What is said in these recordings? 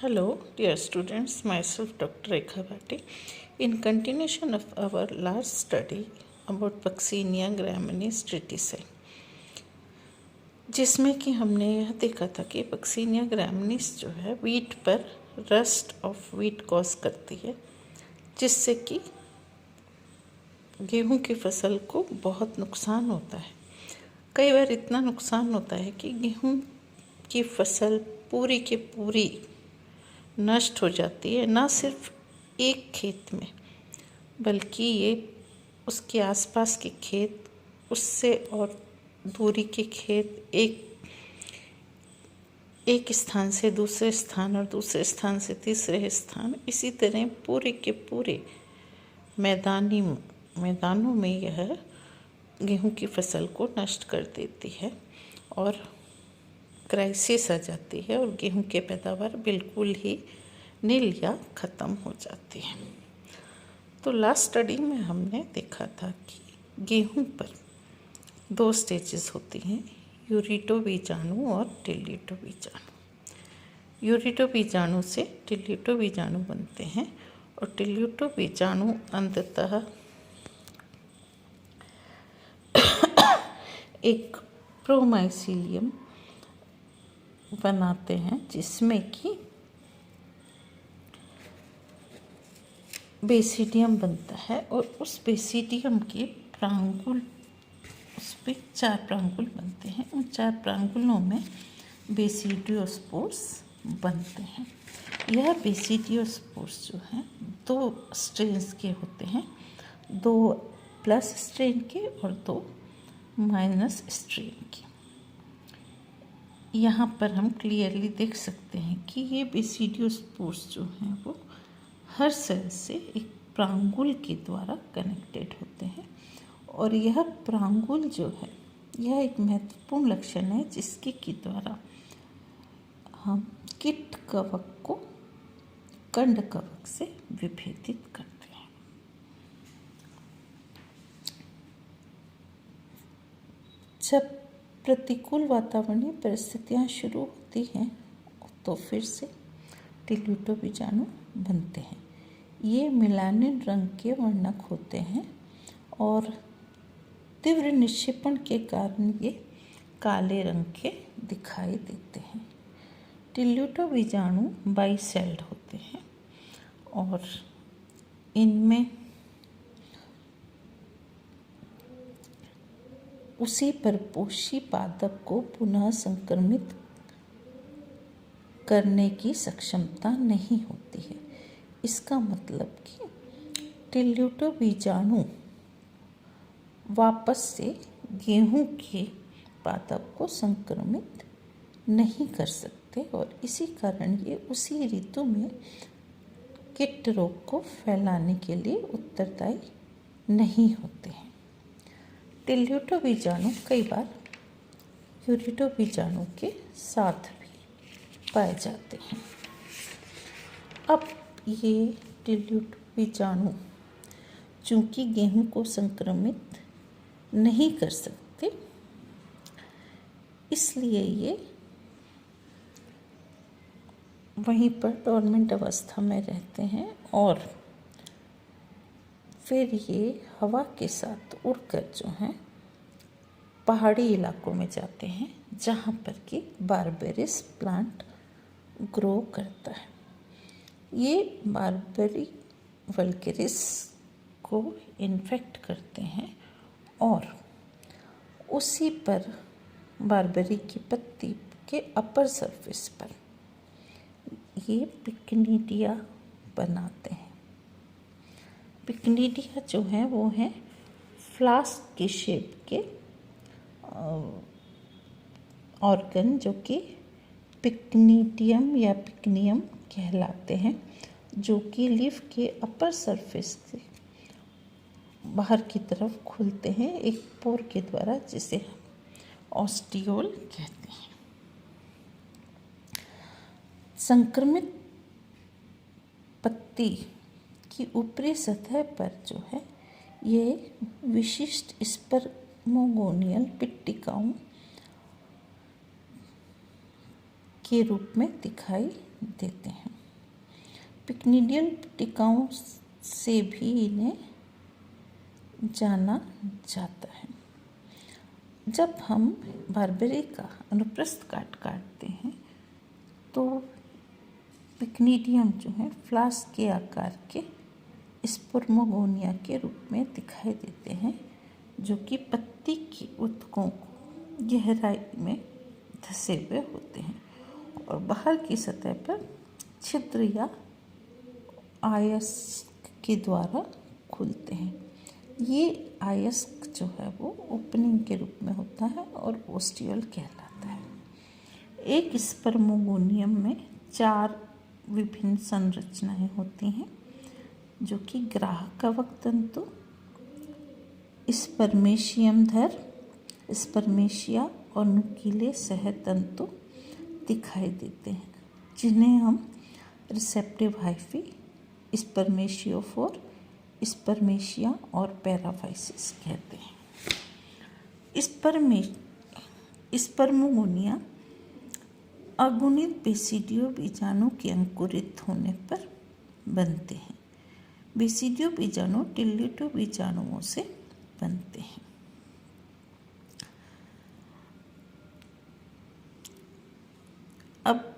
Hello, dear students. Myself, Dr. Rekha Bhatti. In continuation of our last study about Puccinia graminis triticale, जिसमें कि हमने यह देखा था कि पक्सीनिया ग्रामिनिस जो है वीट पर रस्ट ऑफ वीट कॉज करती है, जिससे कि गेहूं की फसल को बहुत नुकसान होता है। कई बार इतना नुकसान होता है कि गेहूं की फसल पूरी की पूरी नष्ट हो जाती है, ना सिर्फ एक खेत में बल्कि ये उसके आसपास के खेत, उससे और दूरी के खेत, एक स्थान से दूसरे स्थान और दूसरे स्थान से तीसरे स्थान, इसी तरह पूरे के पूरे मैदानों में यह गेहूं की फसल को नष्ट कर देती है और क्राइसिस आ जाती है और गेहूं की पैदावार बिल्कुल ही नील या ख़त्म हो जाती है। तो लास्ट स्टडी में हमने देखा था कि गेहूं पर दो स्टेजेस होती हैं, यूरिटो बीजाणु और टिल्लिटो बीजाणु। यूरिटो बीजाणु से टिल्लिटो बीजाणु बनते हैं और टिल्लिटो बीजाणु अंततः एक प्रोमाइसीलियम बनाते हैं, जिसमें कि बेसिडियम बनता है और उस बेसिडियम के प्रांगुल, उस पर 4 प्रांगुल बनते हैं। उन 4 प्रांगुलों में बेसिडियोस्पोर्स बनते हैं। यह बेसिडियोस्पोर्स जो हैं 2 स्ट्रेन्स के होते हैं, 2 प्लस स्ट्रेन के और 2 माइनस स्ट्रेन के। यहाँ पर हम क्लियरली देख सकते हैं कि ये बेसिडियोस्पोर्स जो हैं वो हर सेल से एक प्रांगुल के द्वारा कनेक्टेड होते हैं और यह प्रांगुल जो है यह एक महत्वपूर्ण लक्षण है जिसके के द्वारा हम कीट कवक को कंड कवक से विभेदित करते हैं। जब प्रतिकूल वातावरणीय परिस्थितियां शुरू होती हैं तो फिर से टिल्लिटो बीजाणु बनते हैं। ये मेलानिन रंग के वर्णक होते हैं और तीव्र निक्षेपण के कारण ये काले रंग के दिखाई देते हैं। टिल्लिटो बीजाणु बाइसेल्ड होते हैं और इनमें उसी परपोषी पादप को पुनः संक्रमित करने की क्षमता नहीं होती है। इसका मतलब कि टिल्लिटो बीजाणु वापस से गेहूं के पादप को संक्रमित नहीं कर सकते और इसी कारण ये उसी ऋतु में कीट रोग को फैलाने के लिए उत्तरदायी नहीं होते हैं। टिल्लिटो बीजाणु कई बार यूरिटो बीजाणु के साथ भी पाए जाते हैं। अब ये टिल्लिटो बीजाणु चूँकि गेहूं को संक्रमित नहीं कर सकते, इसलिए ये वहीं पर डोर्मेंट अवस्था में रहते हैं और फिर ये हवा के साथ उड़कर जो हैं पहाड़ी इलाकों में जाते हैं, जहाँ पर कि बारबेरिस प्लांट ग्रो करता है। ये बारबेरी वल्गेरिस को इन्फेक्ट करते हैं और उसी पर बारबेरी की पत्ती के अपर सरफेस पर ये पिक्निडिया बनाते हैं। पिक्निडिया जो है वो है फ्लास्क के शेप के ऑर्गन, जो कि पिक्निडियम या पिक्नियम कहलाते हैं, जो कि लीफ के अपर सरफेस से बाहर की तरफ खुलते हैं एक पोर के द्वारा, जिसे हम ऑस्टियोल कहते हैं। संक्रमित पत्ती की ऊपरी सतह पर जो है ये विशिष्ट स्पर्मोगोनियल पिट्टिकाओं के रूप में दिखाई देते हैं। पिक्निडियल टिकाओं से भी इन्हें जाना जाता है। जब हम बारबेरी का अनुप्रस्थ काटते हैं तो पिक्निडियम जो है फ्लास्क के आकार के स्पर्मोगोनिया के रूप में दिखाई देते हैं, जो कि पत्ती की ऊतकों को गहराई में धंसे हुए होते हैं और बाहर की सतह पर छिद्र या आयस्क के द्वारा खुलते हैं। ये आयस्क जो है वो ओपनिंग के रूप में होता है और ओस्टियोल कहलाता है। एक स्पर्मोगोनियम में 4 विभिन्न संरचनाएं होती हैं, जो कि ग्राहक कवक तंतु, स्पर्मेशियम धर, स्पर्मेशिया और नुकीले सह तंतु दिखाई देते हैं, जिन्हें हम रिसेप्टिव हाइफी, स्पर्मेशियोफोर, स्पर्मेशिया और पैराफाइसिस कहते हैं। स्पर्मोगोनिया अगुणित बेसिडियो बीजाणु के अंकुरित होने पर बनते हैं। बेसिडियो बीजाणु टिल्लिटो बीजाणुओं से बनते हैं। अब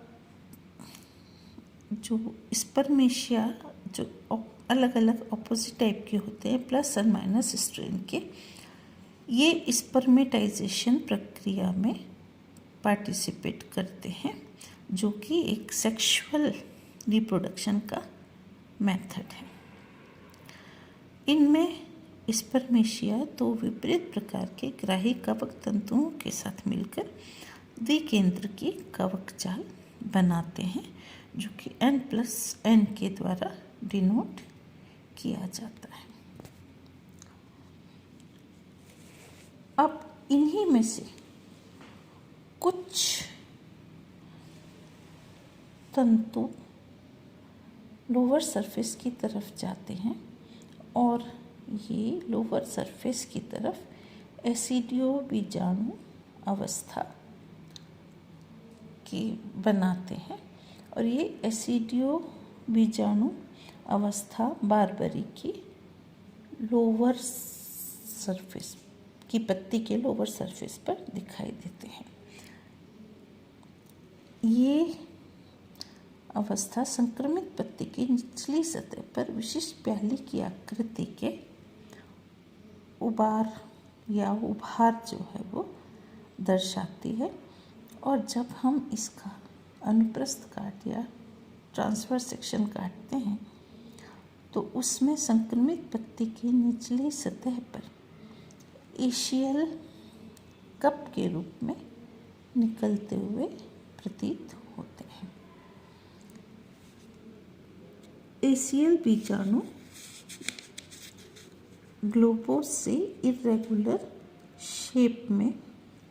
जो स्पर्मेशिया जो अलग अलग ऑपोजिट टाइप के होते हैं, प्लस और माइनस स्ट्रेन के, ये स्पर्मेटाइजेशन प्रक्रिया में पार्टिसिपेट करते हैं, जो कि एक सेक्सुअल रिप्रोडक्शन का मेथड है। इनमें स्पर्मेशिया 2 विपरीत प्रकार के ग्राही कवक तंतुओं के साथ मिलकर द्विकेंद्र की कवक जाल बनाते हैं, जो कि N+N के द्वारा डिनोट किया जाता है। अब इन्हीं में से कुछ तंतु लोअर सरफेस की तरफ जाते हैं और ये लोअर सरफेस की तरफ एसिडियो बीजाणु अवस्था की बनाते हैं और ये एसिडियो बीजाणु अवस्था बारबेरी की लोअर सरफेस की पत्ती के लोअर सरफेस पर दिखाई देते हैं। ये अवस्था संक्रमित पत्ती की निचली सतह पर विशिष्ट प्याली की आकृति के उभार जो है वो दर्शाती है और जब हम इसका अनुप्रस्थ काट या ट्रांसवर्स सेक्शन काटते हैं तो उसमें संक्रमित पत्ती की निचली सतह पर एशियल कप के रूप में निकलते हुए प्रतीत होते हैं। एशियल बीजाणु ग्लोबोस से इरेगुलर शेप में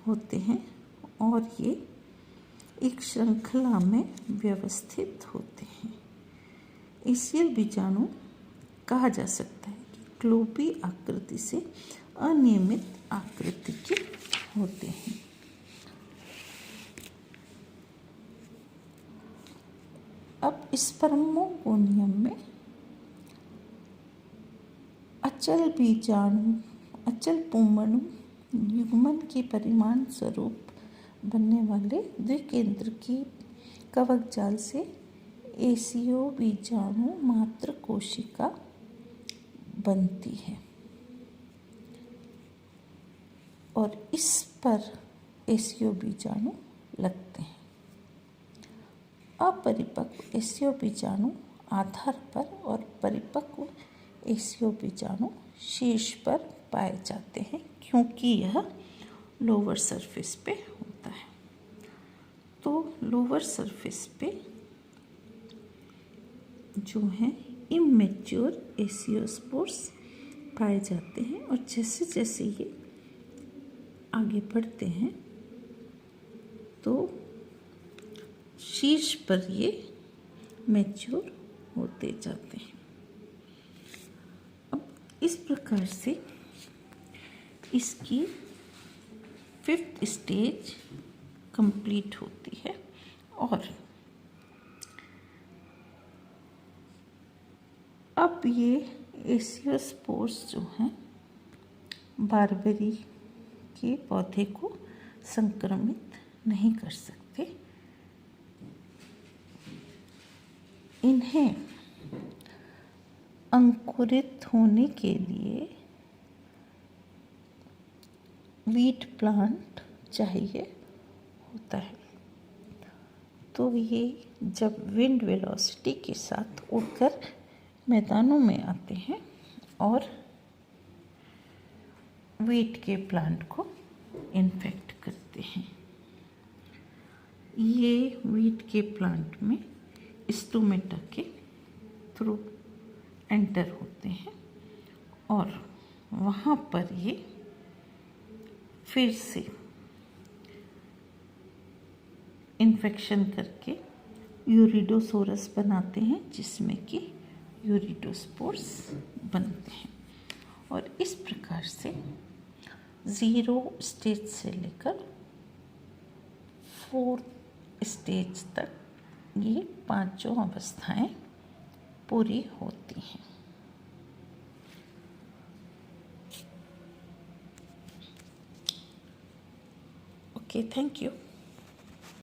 होते हैं और ये एक श्रृंखला में व्यवस्थित होते हैं। एशियल बीजाणु कहा जा सकता है कि ग्लोबी आकृति से अनियमित आकृति के होते हैं। अब स्पर्मोगोनियम में अचल पुंमणु युग्मन के परिणाम स्वरूप बनने वाले द्विकेंद्र की कवक जाल से एसियो बीजाणु मात्र कोशिका बनती है और इस पर एसियो बीजाणु लगते हैं। अपरिपक्व एसियो बीजाणु आधार पर और परिपक्व एसियो बीजाणु शीर्ष पर पाए जाते हैं, क्योंकि यह लोअर सरफेस पे होता है। तो लोअर सरफेस पे जो है इमेच्योर एसियोस्पोर्स पाए जाते हैं और जैसे जैसे ये आगे बढ़ते हैं तो शीर्ष पर ये मैच्योर होते जाते हैं। अब इस प्रकार से इसकी 5th स्टेज कंप्लीट होती है और अब ये एसियोस्पोर्स जो हैं बारबेरी के पौधे को संक्रमित नहीं कर सकते। इन्हें अंकुरित होने के लिए वीट प्लांट चाहिए होता है। तो ये जब विंड वेलोसिटी के साथ उड़कर मैदानों में आते हैं और वीट के प्लांट को इन्फेक्ट करते हैं। ये वीट के प्लांट में स्टोमेटा के थ्रू एंटर होते हैं और वहाँ पर ये फिर से इन्फेक्शन करके यूरिडोसोरस बनाते हैं, जिसमें कि यूरिडोस्पोर्स बनते हैं। और इस प्रकार से 0 स्टेज से लेकर 4th स्टेज तक ये पांचों अवस्थाएं पूरी होती हैं। Okay, thank you.